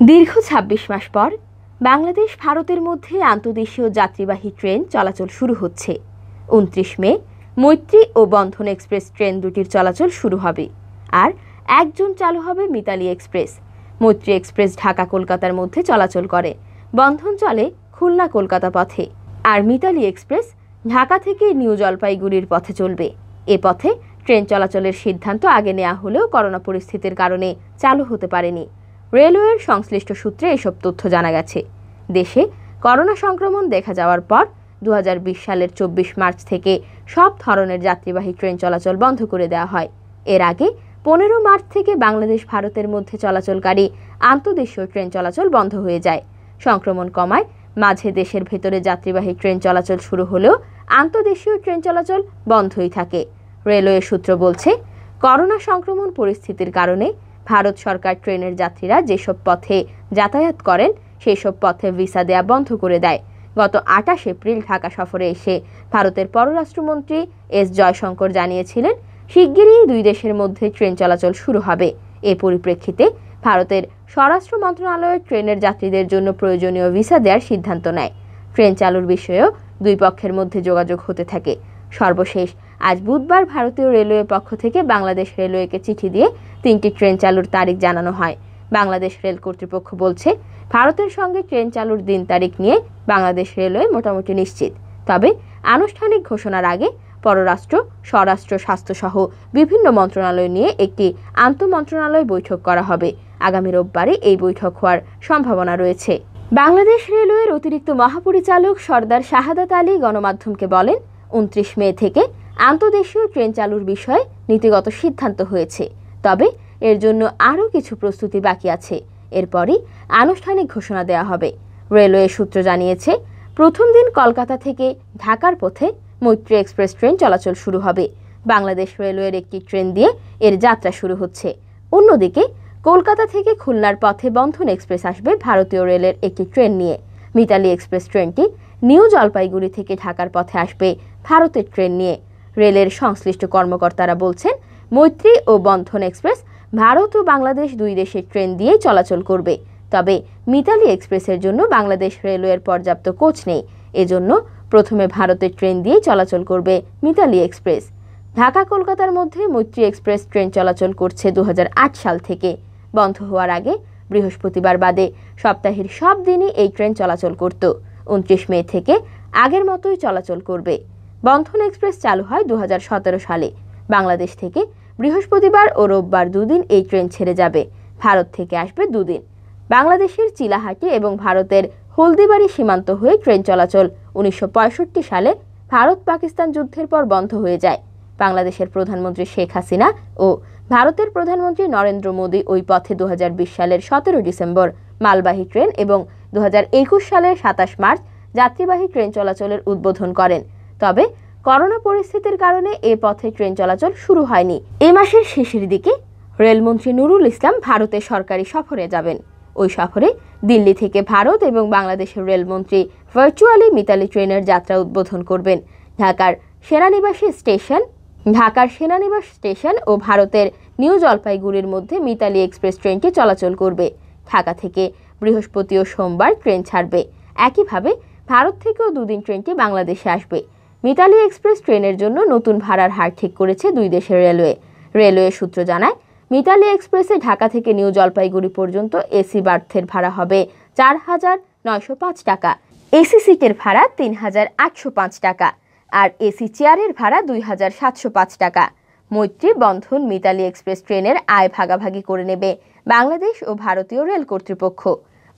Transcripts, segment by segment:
দীর্ঘ ২৬ মাস পর বাংলাদেশ ভারতের মধ্যে আন্তদেশীয় যাত্রীবাহী ট্রেন চলাচল শুরু হচ্ছে। ২৯ মে মৈত্রী ও বন্ধন এক্সপ্রেস ট্রেন দুটির চলাচল শুরু হবে। আর ১ জুন চালু হবে মিতালি এক্সপ্রেস। মৈত্রী এক্সপ্রেস ঢাকা কলকাতার মধ্যে চলাচল করে, বন্ধন চলে খুলনা কলকাতা পথে। আর মিতালি এক্সপ্রেস ঢাকা থেকে নিউ জলপাইগুড়ির পথে চলবে। এ পথে ট্রেন চলাচলের সিদ্ধান্ত আগে নেওয়া হলেও করোনা পরিস্থিতির কারণে চালু হতে পারেনি। রেলওয়ের সংশ্লিষ্ট সূত্রে এসব তথ্য জানা গেছে। দেশে করোনা সংক্রমণ দেখা যাওয়ার পর ২০২০ সালের ২৪ মার্চ থেকে সব ধরনের যাত্রীবাহী ট্রেন চলাচল বন্ধ করে দেওয়া হয়। এর আগে ১৫ মার্চ থেকে বাংলাদেশ ভারতের মধ্যে চলাচলকারী আন্তদেশীয় ট্রেন চলাচল বন্ধ হয়ে যায়। সংক্রমণ কমায় মাঝে দেশের ভেতরে যাত্রীবাহী ট্রেন চলাচল শুরু হলেও আন্তদেশীয় ট্রেন চলাচল বন্ধই থাকে। রেলওয়ে সূত্র বলছে, করোনা সংক্রমণ পরিস্থিতির কারণে ভারত সরকার ট্রেনের যাত্রীরা যেসব পথে যাতায়াত করেন সেই সব পথে ভিসা দেয়া বন্ধ করে দেয়। গত ২৮ এপ্রিল ঢাকা সফরে এসে ভারতের পররাষ্ট্রমন্ত্রী এস জয়শঙ্কর জানিয়েছিলেন, শিগগিরই দুই দেশের মধ্যে ট্রেন চলাচল শুরু হবে। এ পরিপ্রেক্ষিতে ভারতের স্বরাষ্ট্র মন্ত্রণালয় ট্রেনের যাত্রীদের জন্য প্রয়োজনীয় ভিসা দেওয়ার সিদ্ধান্ত নেয়। ট্রেন চালুর বিষয়েও দুই পক্ষের মধ্যে যোগাযোগ হতে থাকে। সর্বশেষ আজ বুধবার ভারতীয় রেলওয়ে পক্ষ থেকে বাংলাদেশ রেলওয়েকে চিঠি দিয়ে ৩টি ট্রেন চালুর তারিখ জানানো হয়। বাংলাদেশ রেল কর্তৃপক্ষ বলছে, ভারতের সঙ্গে ট্রেন চালুর দিন তারিখ নিয়ে বাংলাদেশ রেলওয়ে মোটামুটি নিশ্চিত। তবে আনুষ্ঠানিক ঘোষণার আগে পররাষ্ট্র, স্বরাষ্ট্র, স্বাস্থ্যসহ বিভিন্ন মন্ত্রণালয় নিয়ে একটি আন্তঃমন্ত্রণালয় বৈঠক করা হবে। আগামী রোববারে এই বৈঠক হওয়ার সম্ভাবনা রয়েছে। বাংলাদেশ রেলওয়ের অতিরিক্ত মহাপরিচালক সর্দার শাহাদাত আলী গণমাধ্যমকে বলেন, ২৯ মে থেকে আন্তদেশীয় ট্রেন চালুর বিষয়ে নীতিগত সিদ্ধান্ত হয়েছে। তবে এর জন্য আরও কিছু প্রস্তুতি বাকি আছে। এরপরই আনুষ্ঠানিক ঘোষণা দেওয়া হবে। রেলওয়ে সূত্র জানিয়েছে, প্রথম দিন কলকাতা থেকে ঢাকার পথে মৈত্রী এক্সপ্রেস ট্রেন চলাচল শুরু হবে। বাংলাদেশ রেলওয়ের একটি ট্রেন দিয়ে এর যাত্রা শুরু হচ্ছে। অন্যদিকে কলকাতা থেকে খুলনার পথে বন্ধন এক্সপ্রেস আসবে ভারতীয় রেলের একটি ট্রেন নিয়ে। মিতালি এক্সপ্রেস ট্রেনটি নিউ জলপাইগুড়ি থেকে ঢাকার পথে আসবে ভারতের ট্রেন নিয়ে। রেলের সংশ্লিষ্ট কর্মকর্তারা বলছেন, মৈত্রী ও বন্ধন এক্সপ্রেস ভারত ও বাংলাদেশ দুই দেশের ট্রেন দিয়ে চলাচল করবে। তবে মিতালি এক্সপ্রেসের জন্য বাংলাদেশ রেলওয়ের পর্যাপ্ত কোচ নেই। এজন্য প্রথমে ভারতের ট্রেন দিয়ে চলাচল করবে মিতালি এক্সপ্রেস। ঢাকা কলকাতার মধ্যে মৈত্রী এক্সপ্রেস ট্রেন চলাচল করছে ২০০৮ সাল থেকে। বন্ধ হওয়ার আগে বৃহস্পতিবার বাদে সপ্তাহের সব দিনই এই ট্রেন চলাচল করত। ২৯ মে থেকে আগের মতোই চলাচল করবে। বন্ধন এক্সপ্রেস চালু হয় ২০১৭ সালে। বাংলাদেশ থেকে বৃহস্পতিবার ও রোববার দুদিন এই ট্রেন ছেড়ে যাবে। ভারত থেকে আসবে দুদিন। বাংলাদেশের চিলাহাটি এবং ভারতের হলদিবাড়ি সীমান্ত হয়ে ট্রেন চলাচল ১৯৬৫ সালে ভারত পাকিস্তান যুদ্ধের পর বন্ধ হয়ে যায়। বাংলাদেশের প্রধানমন্ত্রী শেখ হাসিনা ও ভারতের প্রধানমন্ত্রী নরেন্দ্র মোদী ওই পথে ২০২০ সালের ১৭ ডিসেম্বর মালবাহী ট্রেন এবং ২০২১ সালের ২৭ মার্চ যাত্রীবাহী ট্রেন চলাচলের উদ্বোধন করেন। তবে করোনা পরিস্থিতির কারণে এ পথে ট্রেন চলাচল শুরু হয়নি। এ মাসের শেষের দিকে রেলমন্ত্রী নুরুল ইসলাম ভারতে সরকারি সফরে যাবেন। ওই সফরে দিল্লি থেকে ভারত এবং বাংলাদেশের রেলমন্ত্রী ভার্চুয়ালি মিতালি ট্রেনের যাত্রা উদ্বোধন করবেন। ঢাকার সেনানিবাস স্টেশন ও ভারতের নিউ জলপাইগুড়ির মধ্যে মিতালি এক্সপ্রেস ট্রেনটি চলাচল করবে। ঢাকা থেকে বৃহস্পতি ও সোমবার ট্রেন ছাড়বে। একইভাবে ভারত থেকেও দুদিন ট্রেনটি বাংলাদেশে আসবে। মিতালি এক্সপ্রেস ট্রেনের জন্য নতুন ভাড়ার হার ঠিক করেছে দুই দেশের রেলওয়ে। রেলওয়ে সূত্র জানায়, মিতালি এক্সপ্রেসে ঢাকা থেকে নিউ জলপাইগুড়ি পর্যন্ত এসি বার্থের ভাড়া হবে ৪,৯০৫ টাকা, এসি সিটের ভাড়া ৩,৮০৫ টাকা আর এসি চেয়ারের ভাড়া ২,৭০৫ টাকা। মৈত্রী, বন্ধন, মিতালি এক্সপ্রেস ট্রেনের আয় ভাগাভাগি করে নেবে বাংলাদেশ ও ভারতীয় রেল কর্তৃপক্ষ।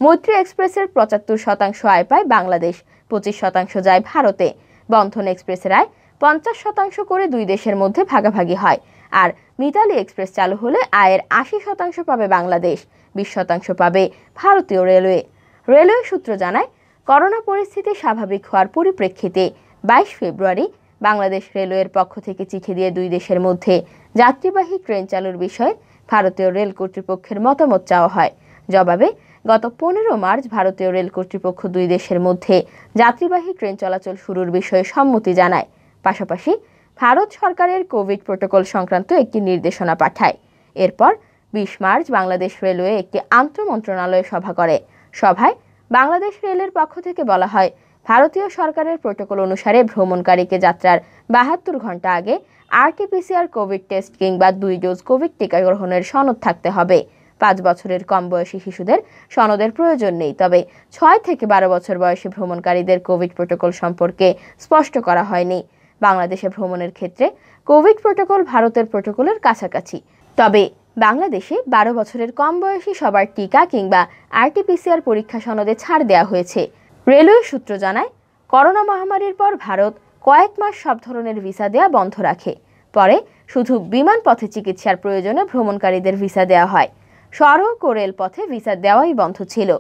মৈত্রী এক্সপ্রেসের ৭৫% আয় পায় বাংলাদেশ, ২৫% যায় ভারতে। বন্ধন এক্সপ্রেসের আয় ৫০% করে দুই দেশের মধ্যে ভাগাভাগি হয়। আর মিতালি এক্সপ্রেস চালু হলে আয়ের ৮০% পাবে বাংলাদেশ, ২০% পাবে ভারতীয় রেলওয়ে। রেলওয়ে সূত্র জানায়, করোনা পরিস্থিতি স্বাভাবিক হওয়ার পরিপ্রেক্ষিতে ২২ ফেব্রুয়ারি বাংলাদেশ রেলওয়ের পক্ষ থেকে চিঠি দিয়ে দুই দেশের মধ্যে যাত্রীবাহী ট্রেন চালুর বিষয়ে ভারতীয় রেল কর্তৃপক্ষের মতামত চাওয়া হয়। জবাবে গত ১৫ মার্চ ভারতীয় রেল কর্তৃপক্ষ দুই দেশের মধ্যে যাত্রীবাহী ট্রেন চলাচল শুরুর বিষয়ে সম্মতি জানায়। পাশাপাশি ভারত সরকারের কোভিড প্রোটোকল সংক্রান্ত একটি নির্দেশনা পাঠায়। এরপর 20 মার্চ বাংলাদেশ রেলওয়ে একটি আন্তঃমন্ত্রণালয় সভা করে। সভায় বাংলাদেশ রেলের পক্ষ থেকে বলা হয়, ভারতীয় সরকারের প্রোটোকল অনুসারে ভ্রমণকারীকে যাত্রার 72 ঘন্টা আগে আরটি-পিসিআর কোভিড টেস্ট কিংবা 2 ডোজ কোভিড টিকা গ্রহণের সনদ থাকতে হবে। 5 বছরের কম বয়সী শিশুদের সনদের প্রয়োজন নেই, তবে 6 থেকে 12 বছর বয়সী ভ্রমণকারীদের কোভিড প্রোটোকল সম্পর্কে স্পষ্ট করা হয়নি। বাংলাদেশে ভ্রমণের ক্ষেত্রে কোভিড প্রোটোকল ভারতের প্রোটোকলের কাছাকাছি, তবে বাংলাদেশে 12 বছরের কম বয়সী সবার টিকা কিংবা আরটি-পিসিআর পরীক্ষা সনদে ছাড় দেওয়া হয়েছে। রেলওয়ে সূত্র জানায়, করোনা মহামারীর পর ভারত কয়েক মাস সব ধরনের ভিসা দেওয়া বন্ধ রাখে। পরে শুধু বিমান পথে চিকিৎসার প্রয়োজনে ভ্রমণকারীদের ভিসা দেওয়া হয়। সড়ক ও রেলপথে ভিসা দেওয়াই বন্ধ ছিল।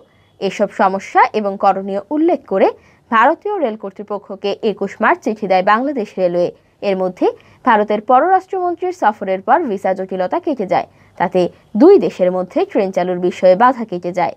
এসব সমস্যা এবং করণীয় উল্লেখ করে ভারতীয় রেল কর্তৃপক্ষকে 21 মার্চ চিঠি দেয় বাংলাদেশ রেলওয়ে। এর মধ্যে ভারতের পররাষ্ট্রমন্ত্রীর সফরের পর ভিসা জটিলতা কেটে যায়। তাতে দুই দেশের মধ্যে ট্রেন চালুর বিষয়ে বাধা কেটে যায়।